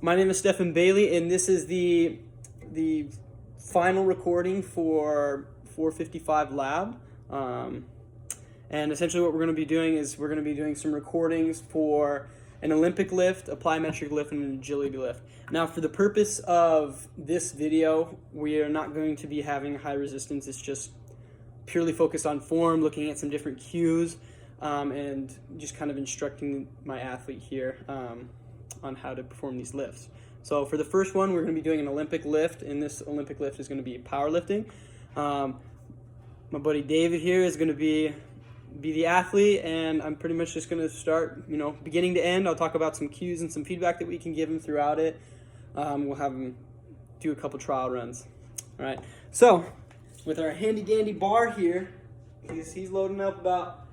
My name is Stephen Bailey, and this is the final recording for 455 Lab. And essentially what we're going to be doing is we're going to be doing some recordings for an Olympic lift, a plyometric lift, and an agility lift. Now, for the purpose of this video, we are not going to be having high resistance. It's just purely focused on form, looking at some different cues, and just kind of instructing my athlete here on how to perform these lifts. So for the first one, we're going to be doing an Olympic lift, and this Olympic lift is going to be powerlifting. My buddy David here is going to be the athlete, and I'm pretty much just going to start, beginning to end. I'll talk about some cues and some feedback that we can give him throughout it. We'll have him do a couple trial runs. All right. So with our handy dandy bar here, he's loading up about,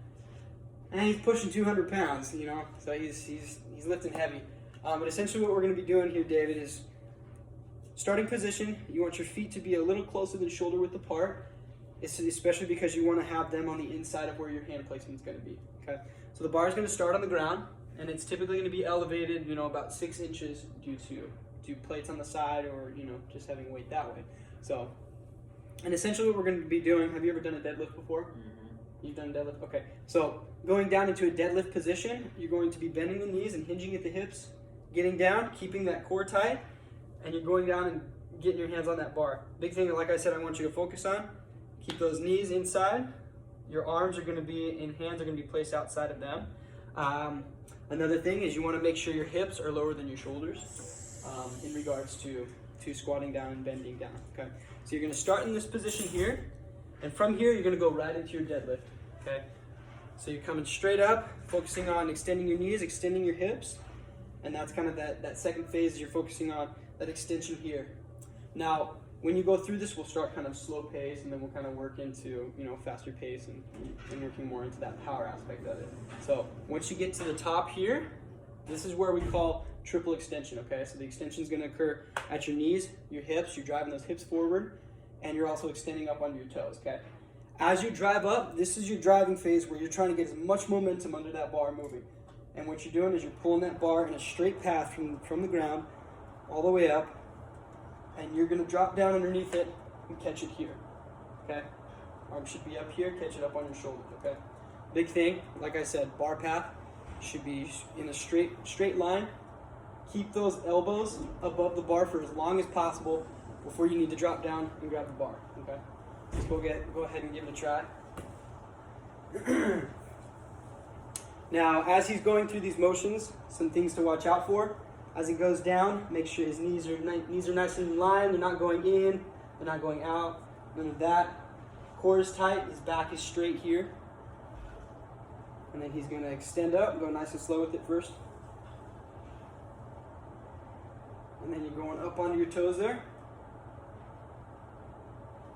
and he's pushing 200 pounds. So he's lifting heavy. But essentially what we're going to be doing here, David, is starting position. You want your feet to be a little closer than shoulder width apart, especially because you want to have them on the inside of where your hand placement is going to be. Okay. So the bar is going to start on the ground, and it's typically going to be elevated, about 6 inches due to plates on the side or just having weight that way. So, and essentially what we're going to be doing. Have you ever done a deadlift before? Mm-hmm. You've done a deadlift? Okay. So going down into a deadlift position, you're going to be bending the knees and hinging at the hips, getting down, keeping that core tight, and you're going down and getting your hands on that bar. Big thing, like I said, I want you to focus on, keep those knees inside. Your arms are going to be, and hands are going to be placed outside of them. Another thing is you want to make sure your hips are lower than your shoulders in regards to squatting down and bending down. Okay, so you're going to start in this position here, and from here you're going to go right into your deadlift. Okay, so you're coming straight up, focusing on extending your knees, extending your hips, and that's kind of that second phase. You're focusing on that extension here. Now, when you go through this, we'll start kind of slow pace, and then we'll kind of work into faster pace and working more into that power aspect of it. So once you get to the top here, this is where we call triple extension. Okay, so the extension is going to occur at your knees, your hips. You're driving those hips forward, and you're also extending up onto your toes. Okay, as you drive up, this is your driving phase where you're trying to get as much momentum under that bar moving. And what you're doing is you're pulling that bar in a straight path from the ground all the way up, and you're going to drop down underneath it and catch it here. Okay, arm should be up here, catch it up on your shoulder. Okay, big thing, like I said, bar path should be in a straight line. Keep those elbows above the bar for as long as possible before you need to drop down and grab the bar. Okay, let's go ahead and give it a try. Now, as he's going through these motions, some things to watch out for. As he goes down, make sure his knees are nice and in line. They're not going in, they're not going out. None of that. Core is tight, his back is straight here. And then he's going to extend up, go nice and slow with it first. And then you're going up onto your toes there.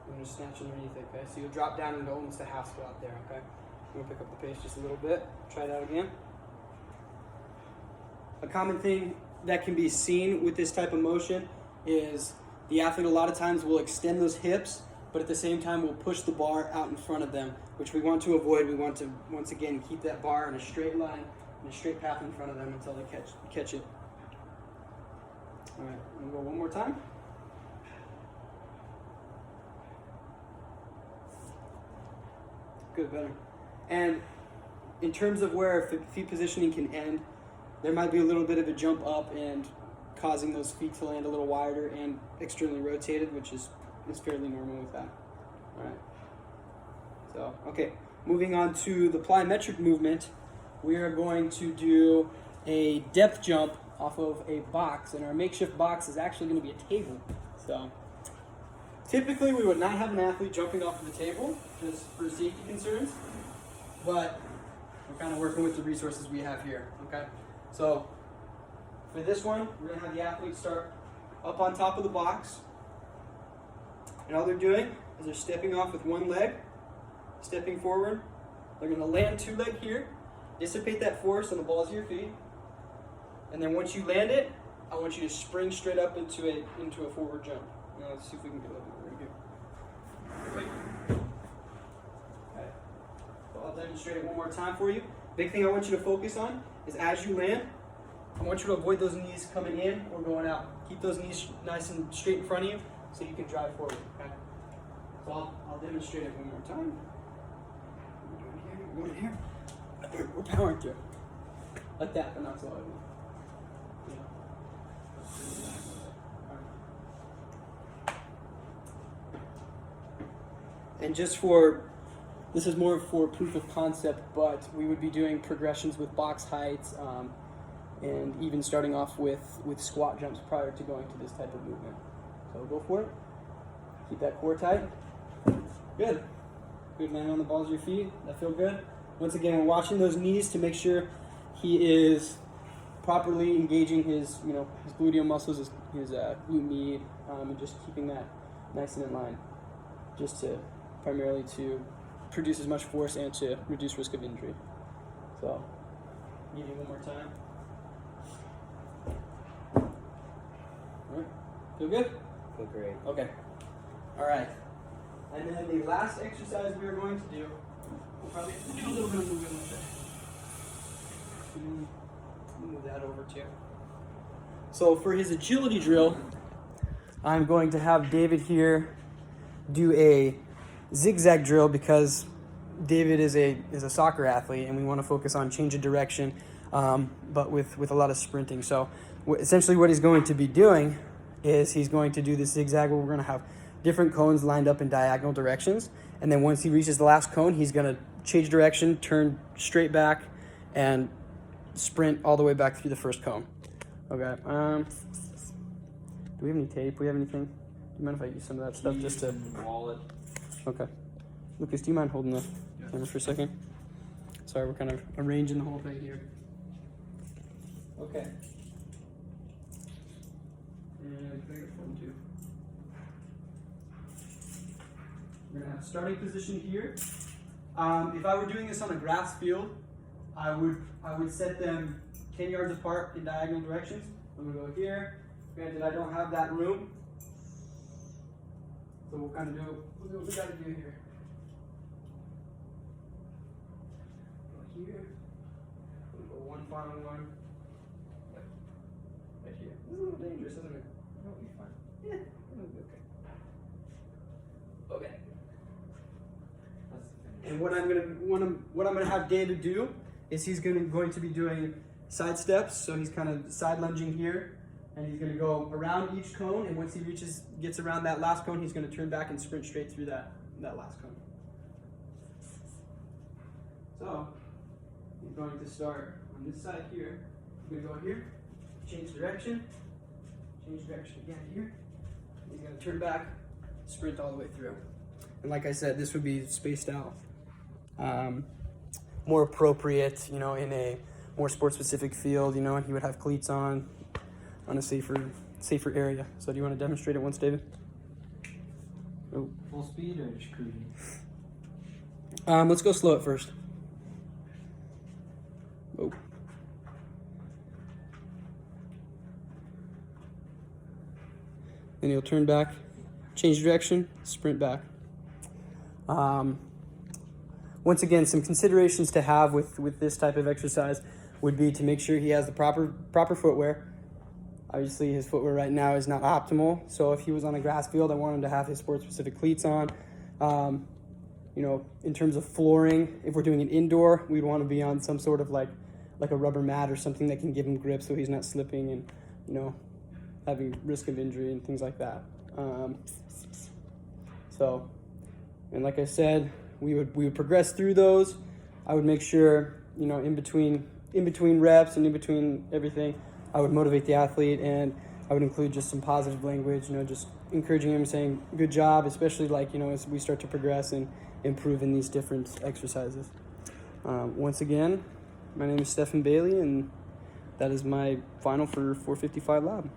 You're going to snatch underneath it, okay? So you'll drop down into almost a half squat there, okay? I'm going to pick up the pace just a little bit. Try that again. A common thing that can be seen with this type of motion is the athlete a lot of times will extend those hips, but at the same time will push the bar out in front of them, which we want to avoid. We want to, once again, keep that bar in a straight line, in a straight path in front of them until they catch it. All right, I'm going to go one more time. Good, better. And in terms of where feet positioning can end, there might be a little bit of a jump up and causing those feet to land a little wider and externally rotated, which is fairly normal with that. All right. So, okay, moving on to the plyometric movement, we are going to do a depth jump off of a box, and our makeshift box is actually going to be a table. So, typically we would not have an athlete jumping off of the table just for safety concerns, but we're kind of working with the resources we have here, okay? So for this one, we're going to have the athlete start up on top of the box. And all they're doing is they're stepping off with one leg, stepping forward. They're going to land 2 leg here, dissipate that force on the balls of your feet. And then once you land it, I want you to spring straight up into a forward jump. Now let's see if we can get a little bit right here. Okay. So I'll demonstrate it one more time for you. Big thing I want you to focus on is as you land, I want you to avoid those knees coming in or going out. Keep those knees nice and straight in front of you so you can drive forward. Okay? So I'll demonstrate it one more time. We're going here. We're powering through. Like that, but not so heavy. And just for, this is more for proof of concept, but we would be doing progressions with box heights and even starting off with squat jumps prior to going to this type of movement. So go for it. Keep that core tight. Good. Good, man, on the balls of your feet. That feel good? Once again, we're watching those knees to make sure he is properly engaging his, his gluteal muscles, his glute med, and just keeping that nice and in line, just to primarily to produce as much force and to reduce risk of injury. So, give you one more time. All right. Feel good? Feel great. Okay. All right. And then the last exercise we are going to do, we'll probably do a little bit of movement with it. Move that over too. So for his agility drill, I'm going to have David here do a zigzag drill because David is a soccer athlete and we want to focus on change of direction, but with a lot of sprinting. So essentially what he's going to be doing is he's going to do this zigzag where we're going to have different cones lined up in diagonal directions, and then once he reaches the last cone, he's going to change direction, turn straight back, and sprint all the way back through the first cone. Okay. Do we have any tape? Do we have anything? Do you mind if I use some of that stuff just to... Wallet. Okay. Lucas, do you mind holding the camera for a second? Sorry, we're kind of arranging the whole thing here. Okay. And bigger phone too. We're gonna have starting position here. If I were doing this on a grass field, I would set them 10 yards apart in diagonal directions. I'm gonna go here. Granted, I don't have that room, so we'll kind of do what we gotta do here. Go here. We'll go one final one. Right here. This is a little dangerous, isn't it? It'll be fine. Yeah, it'll be okay. Okay. And what I'm gonna have David do is he's going to be doing side steps. So he's kind of side lunging here, and he's going to go around each cone. And once he gets around that last cone, he's going to turn back and sprint straight through that last cone. So he's going to start on this side here. He's going to go here, change direction again here. He's going to turn back, sprint all the way through. And like I said, this would be spaced out. More appropriate, in a more sport-specific field, and he would have cleats on a safer area. So do you want to demonstrate it once, David? Oh. Full speed or just cruising? Let's go slow at first. Oh. Then he'll turn back, change direction, sprint back. Once again, some considerations to have with this type of exercise would be to make sure he has the proper footwear. Obviously, his footwear right now is not optimal, so if he was on a grass field, I want him to have his sport-specific cleats on. In terms of flooring, if we're doing an indoor, we'd want to be on some sort of like a rubber mat or something that can give him grip so he's not slipping and, having risk of injury and things like that. And like I said, we would progress through those. I would make sure, in between reps and in between everything, I would motivate the athlete, and I would include just some positive language, just encouraging him, saying good job, especially as we start to progress and improve in these different exercises. Once again, my name is Stephen Bailey, and that is my final for 455 Lab.